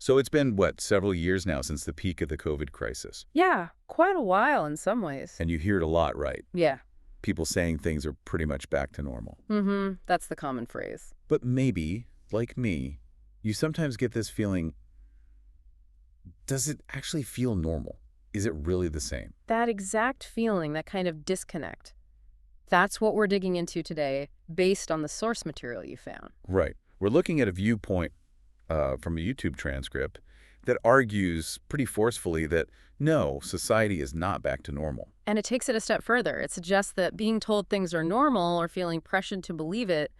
So it's been, what, several years now since the peak of the COVID crisis. Yeah, quite a while in some ways. And you hear it a lot, right? Yeah. People saying things are pretty much back to normal. That's the common phrase. But maybe, like me, you sometimes get this feeling, does it actually feel normal? Is it really the same? That exact feeling, that kind of disconnect. That's what we're digging into today, based on the source material you found. Right. We're looking at a viewpoint from a YouTube transcript that argues pretty forcefully that, no, society is not back to normal. And it takes it a step further. It suggests that being told things are normal or feeling pressured to believe it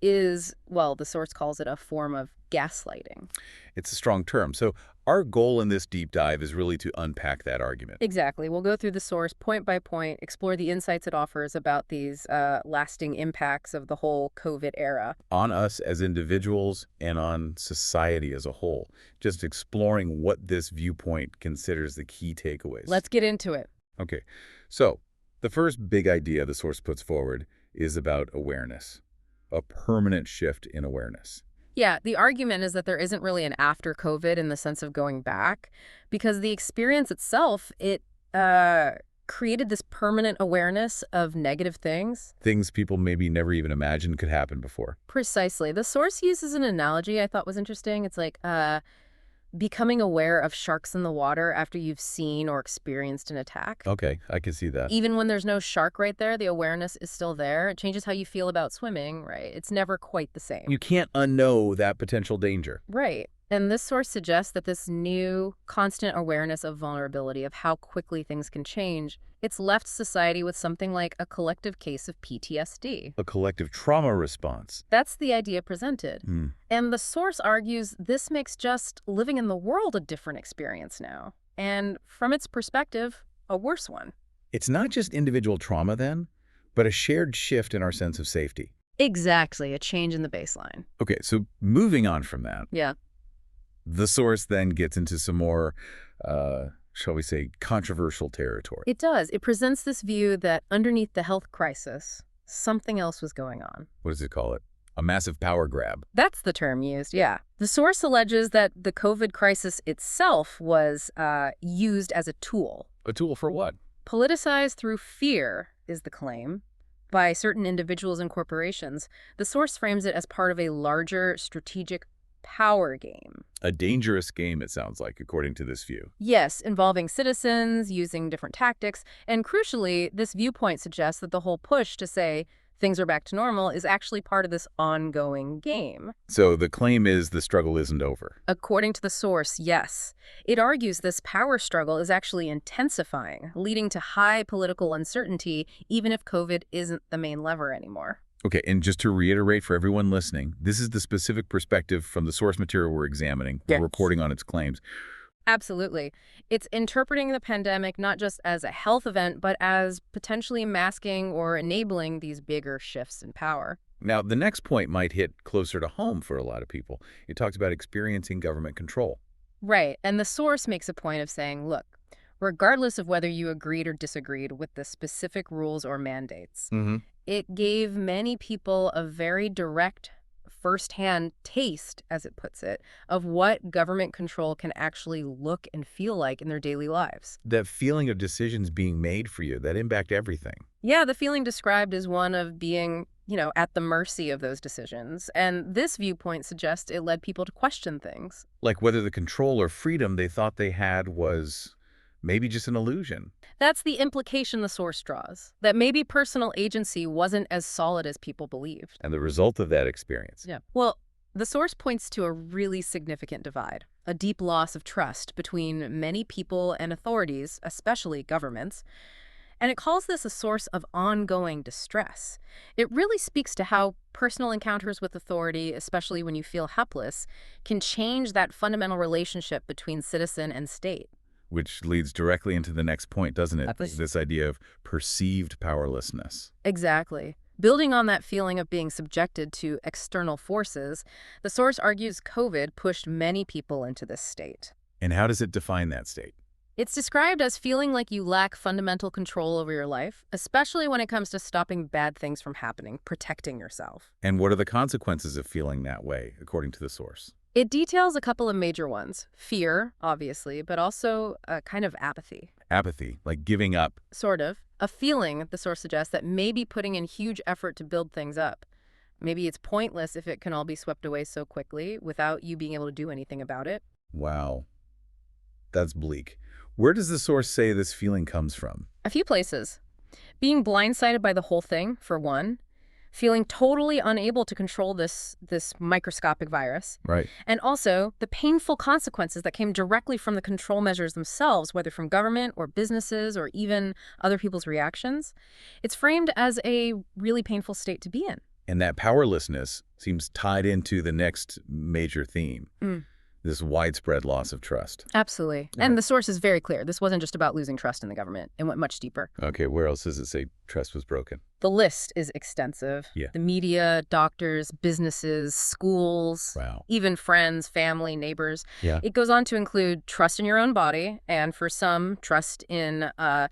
is, well, the source calls it a form of gaslighting. It's a strong term. So our goal in this deep dive is really to unpack that argument. Exactly. We'll go through the source point by point, explore the insights it offers about these lasting impacts of the whole COVID era. On us as individuals and on society as a whole, just exploring what this viewpoint considers the key takeaways. Let's get into it. Okay, so the first big idea the source puts forward is about awareness, a permanent shift in awareness. Yeah, the argument is that there isn't really an after COVID in the sense of going back, because the experience itself, it created this permanent awareness of negative things. Things people maybe never even imagined could happen before. Precisely. The source uses an analogy I thought was interesting. It's like becoming aware of sharks in the water after you've seen or experienced an attack. Okay, I can see that. Even when there's no shark right there, the awareness is still there. It changes how you feel about swimming, right? It's never quite the same. You can't unknow that potential danger. Right. And this source suggests that this new constant awareness of vulnerability, of how quickly things can change, it's left society with something like a collective case of PTSD. A collective trauma response. That's the idea presented. And the source argues this makes just living in the world a different experience now. And from its perspective, a worse one. It's not just individual trauma then, but a shared shift in our sense of safety. Exactly, a change in the baseline. Okay, so moving on from that. Yeah. The source then gets into some more, shall we say, controversial territory. It does. It presents this view that underneath the health crisis, something else was going on. What does it call it? A massive power grab. That's the term used, yeah. The source alleges that the COVID crisis itself was used as a tool. A tool for what? Politicized through fear is the claim by certain individuals and corporations. The source frames it as part of a larger strategic power game. A dangerous game, it sounds like, according to this view. Yes, involving citizens, using different tactics, and crucially, this viewpoint suggests that the whole push to say things are back to normal is actually part of this ongoing game. So the claim is the struggle isn't over. According to the source, yes. It argues this power struggle is actually intensifying, leading to high political uncertainty, even if COVID isn't the main lever anymore. Okay, and just to reiterate for everyone listening, this is the specific perspective from the source material we're examining. We're reporting on its claims. Absolutely. It's interpreting the pandemic not just as a health event, but as potentially masking or enabling these bigger shifts in power. Now, the next point might hit closer to home for a lot of people. It talks about experiencing government control. Right, and the source makes a point of saying, look, regardless of whether you agreed or disagreed with the specific rules or mandates, it gave many people a very direct, firsthand taste, as it puts it, of what government control can actually look and feel like in their daily lives. That feeling of decisions being made for you, that impact everything. Yeah, the feeling described is one of being, at the mercy of those decisions. And this viewpoint suggests it led people to question things. Like whether the control or freedom they thought they had was maybe just an illusion. That's the implication the source draws, that maybe personal agency wasn't as solid as people believed. And the result of that experience. Yeah. Well, the source points to a really significant divide, a deep loss of trust between many people and authorities, especially governments. And it calls this a source of ongoing distress. It really speaks to how personal encounters with authority, especially when you feel helpless, can change that fundamental relationship between citizen and state. Which leads directly into the next point, doesn't it? This idea of perceived powerlessness. Exactly. Building on that feeling of being subjected to external forces, the source argues COVID pushed many people into this state. And how does it define that state? It's described as feeling like you lack fundamental control over your life, especially when it comes to stopping bad things from happening, protecting yourself. And what are the consequences of feeling that way, according to the source? It details a couple of major ones. Fear, obviously, but also a kind of apathy. Apathy, like giving up. Sort of. A feeling, the source suggests, that maybe putting in huge effort to build things up. Maybe it's pointless if it can all be swept away so quickly without you being able to do anything about it. Wow, that's bleak. Where does the source say this feeling comes from? A few places. Being blindsided by the whole thing, for one. Feeling totally unable to control this microscopic virus. Right. And also the painful consequences that came directly from the control measures themselves, whether from government or businesses or even other people's reactions. It's framed as a really painful state to be in. And that powerlessness seems tied into the next major theme, this widespread loss of trust. Absolutely. Yeah. And the source is very clear. This wasn't just about losing trust in the government. It went much deeper. Okay, where else does it say trust was broken? The list is extensive. Yeah. The media, doctors, businesses, schools, Wow. even friends, family, neighbors. Yeah. It goes on to include trust in your own body, and for some, trust in the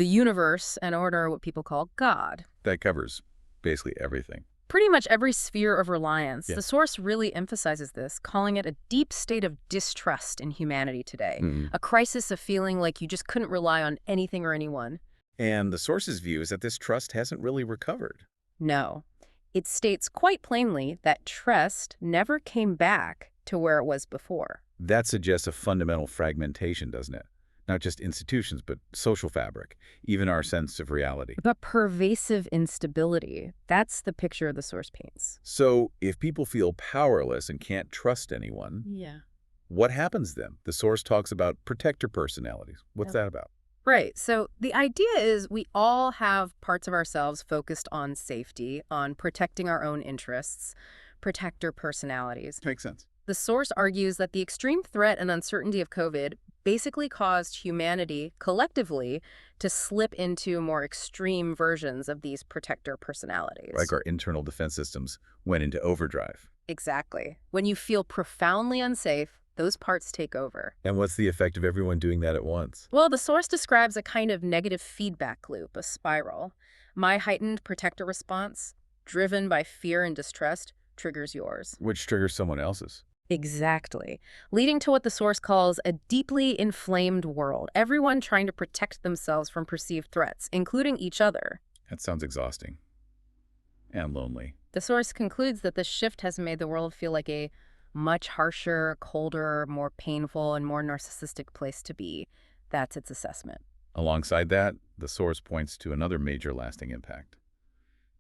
universe and order, what people call God. That covers basically everything. Pretty much every sphere of reliance. Yeah. The source really emphasizes this, calling it a deep state of distrust in humanity today. A crisis of feeling like you just couldn't rely on anything or anyone. And the source's view is that this trust hasn't really recovered. No. It states quite plainly that trust never came back to where it was before. That suggests a fundamental fragmentation, doesn't it? Not just institutions, but social fabric, even our sense of reality. But pervasive instability, that's the picture the source paints. So if people feel powerless and can't trust anyone, Yeah. what happens then? The source talks about protector personalities. What's that about? Right. So the idea is we all have parts of ourselves focused on safety, on protecting our own interests, protector personalities. Makes sense. The source argues that the extreme threat and uncertainty of COVID basically caused humanity collectively to slip into more extreme versions of these protector personalities. Like our internal defense systems went into overdrive. Exactly. When you feel profoundly unsafe, those parts take over. And what's the effect of everyone doing that at once? Well, the source describes a kind of negative feedback loop, a spiral. My heightened protector response, driven by fear and distrust, triggers yours. Which triggers someone else's. Exactly. Leading to what the source calls a deeply inflamed world, everyone trying to protect themselves from perceived threats, including each other. That sounds exhausting. And lonely. The source concludes that this shift has made the world feel like a much harsher, colder, more painful, and more narcissistic place to be. That's its assessment. Alongside that, the source points to another major lasting impact.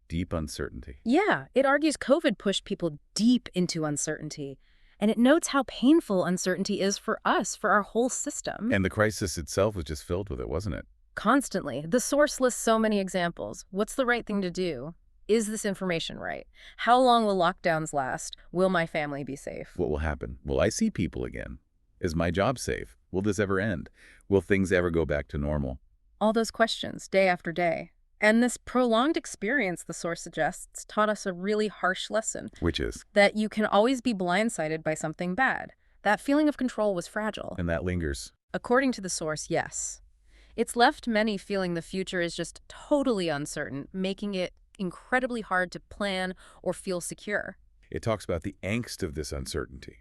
Deep uncertainty. Yeah, it argues COVID pushed people deep into uncertainty. And it notes how painful uncertainty is for us, for our whole system. And the crisis itself was just filled with it, wasn't it? Constantly. The source lists so many examples. What's the right thing to do? Is this information right? How long will lockdowns last? Will my family be safe? What will happen? Will I see people again? Is my job safe? Will this ever end? Will things ever go back to normal? All those questions, day after day. And this prolonged experience, the source suggests, taught us a really harsh lesson. Which is? That you can always be blindsided by something bad. That feeling of control was fragile. And that lingers. According to the source, yes. It's left many feeling the future is just totally uncertain, making it incredibly hard to plan or feel secure. It talks about the angst of this uncertainty.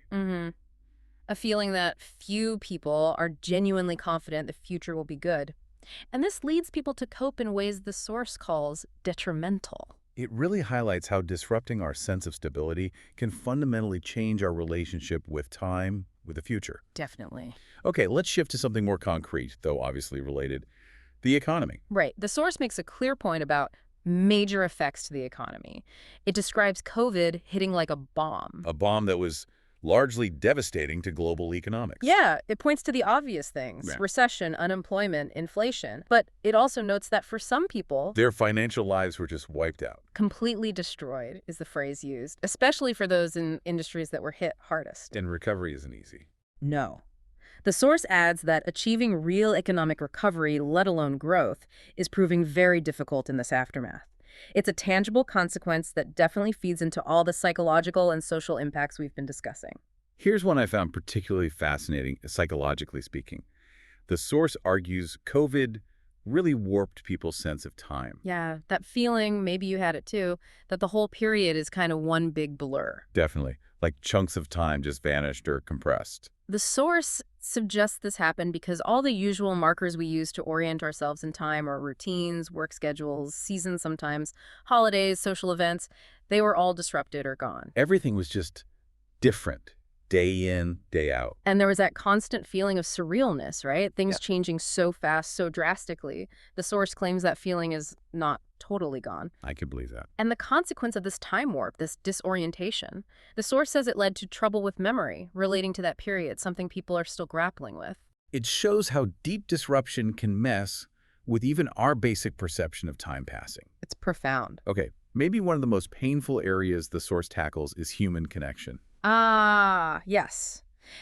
A feeling that few people are genuinely confident the future will be good. And this leads people to cope in ways the source calls detrimental. It really highlights how disrupting our sense of stability can fundamentally change our relationship with time, with the future. Definitely. Okay, let's shift to something more concrete, though obviously related. The economy. Right. The source makes a clear point about major effects to the economy. It describes COVID hitting like a bomb. A bomb that was largely devastating to global economics. Yeah, it points to the obvious things, Yeah. recession, unemployment, inflation. But it also notes that for some people, Their financial lives were just wiped out. completely destroyed is the phrase used, especially for those in industries that were hit hardest. And recovery isn't easy. No. The source adds that achieving real economic recovery, let alone growth, is proving very difficult in this aftermath. It's a tangible consequence that definitely feeds into all the psychological and social impacts we've been discussing. Here's one I found particularly fascinating, psychologically speaking. The source argues COVID really warped people's sense of time. Yeah, that feeling, maybe you had it too, that the whole period is kind of one big blur. Definitely. like chunks of time just vanished or compressed. The source suggests this happened because all the usual markers we use to orient ourselves in time, or routines, work schedules, seasons sometimes, holidays, social events, they were all disrupted or gone. Everything was just different, day in, day out. And there was that constant feeling of surrealness, right? Things Yeah. changing so fast, so drastically. The source claims that feeling is not totally gone. I could believe that. And the consequence of this time warp, this disorientation, the source says it led to trouble with memory relating to that period, something people are still grappling with. It shows how deep disruption can mess with even our basic perception of time passing. It's profound. Okay, maybe one of the most painful areas the source tackles is human connection. Ah, yes.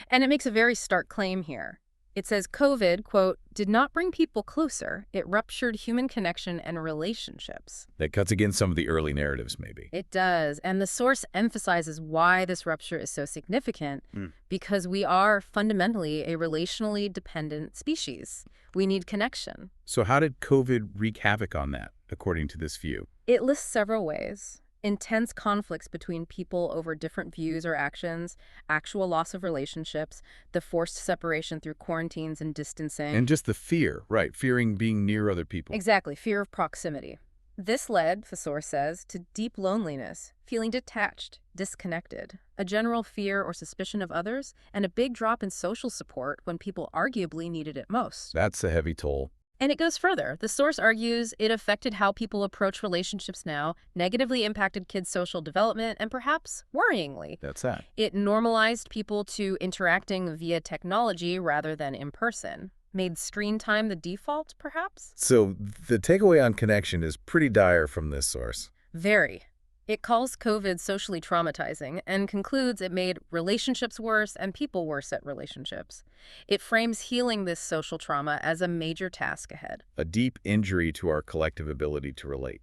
And it makes a very stark claim here. It says COVID, quote, did not bring people closer. It ruptured human connection and relationships. That cuts against some of the early narratives, maybe. It does. And the source emphasizes why this rupture is so significant, because we are fundamentally a relationally dependent species. We need connection. So how did COVID wreak havoc on that, according to this view? It lists several ways. Intense conflicts between people over different views or actions, actual loss of relationships, the forced separation through quarantines and distancing. And just the fear, right, fearing being near other people. Exactly, fear of proximity. This led, the source says, to deep loneliness, feeling detached, disconnected, a general fear or suspicion of others, and a big drop in social support when people arguably needed it most. That's a heavy toll. And it goes further. The source argues it affected how people approach relationships now, negatively impacted kids' social development, and perhaps worryingly, That's sad. it normalized people to interacting via technology rather than in person. Made screen time the default, perhaps? So the takeaway on connection is pretty dire from this source. Very. It calls COVID socially traumatizing and concludes it made relationships worse and people worse at relationships. It frames healing this social trauma as a major task ahead. A deep injury to our collective ability to relate.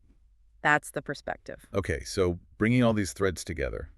That's the perspective. Okay, so bringing all these threads together,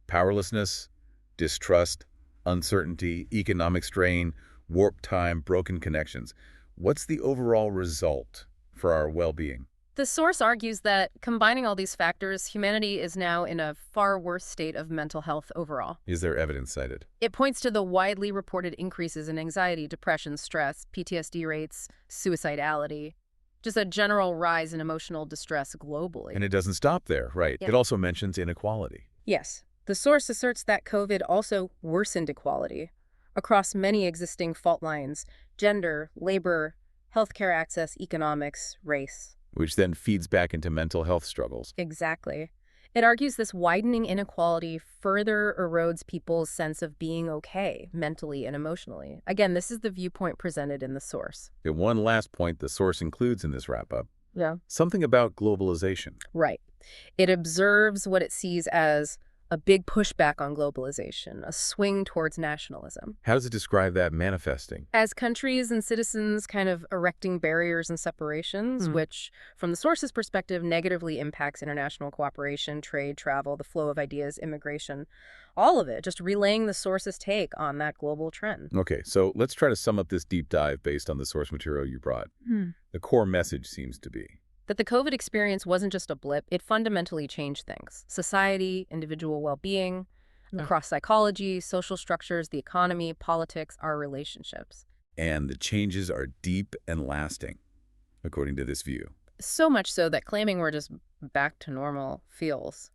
powerlessness, distrust, uncertainty, economic strain, warp time, broken connections. What's the overall result for our well-being? The source argues that combining all these factors, humanity is now in a far worse state of mental health overall. Is there evidence cited? It points to the widely reported increases in anxiety, depression, stress, PTSD rates, suicidality, just a general rise in emotional distress globally. And it doesn't stop there, right? Yeah. It also mentions inequality. Yes, the source asserts that COVID also worsened equality across many existing fault lines: gender, labor, healthcare access, economics, race. Which then feeds back into mental health struggles. Exactly. It argues this widening inequality further erodes people's sense of being okay mentally and emotionally. Again, this is the viewpoint presented in the source. And one last point the source includes in this wrap-up, Yeah. something about globalization. Right. It observes what it sees as a big pushback on globalization, a swing towards nationalism. How does it describe that manifesting? As countries and citizens kind of erecting barriers and separations, which, from the source's perspective, negatively impacts international cooperation, trade, travel, the flow of ideas, immigration, all of it, just relaying the source's take on that global trend. Okay, so let's try to sum up this deep dive based on the source material you brought. The core message seems to be That the COVID experience wasn't just a blip, it fundamentally changed things. Society, individual well-being, across psychology, social structures, the economy, politics, our relationships. and the changes are deep and lasting, according to this view. So much so that claiming we're just back to normal feels.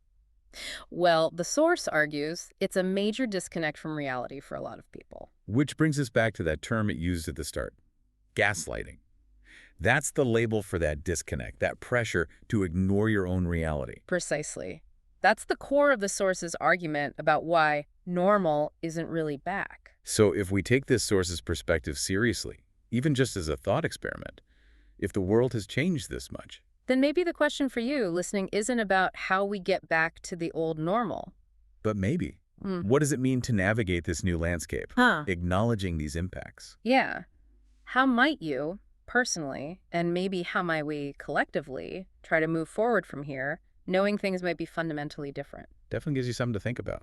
Well, the source argues it's a major disconnect from reality for a lot of people. Which brings us back to that term it used at the start, gaslighting. That's the label for that disconnect, that pressure to ignore your own reality. Precisely. That's the core of the source's argument about why normal isn't really back. So if we take this source's perspective seriously, even just as a thought experiment, if the world has changed this much, Then maybe the question for you listening isn't about how we get back to the old normal. but maybe, what does it mean to navigate this new landscape, acknowledging these impacts? Yeah. How might you, personally, and maybe how might we collectively try to move forward from here, knowing things might be fundamentally different? Definitely gives you something to think about.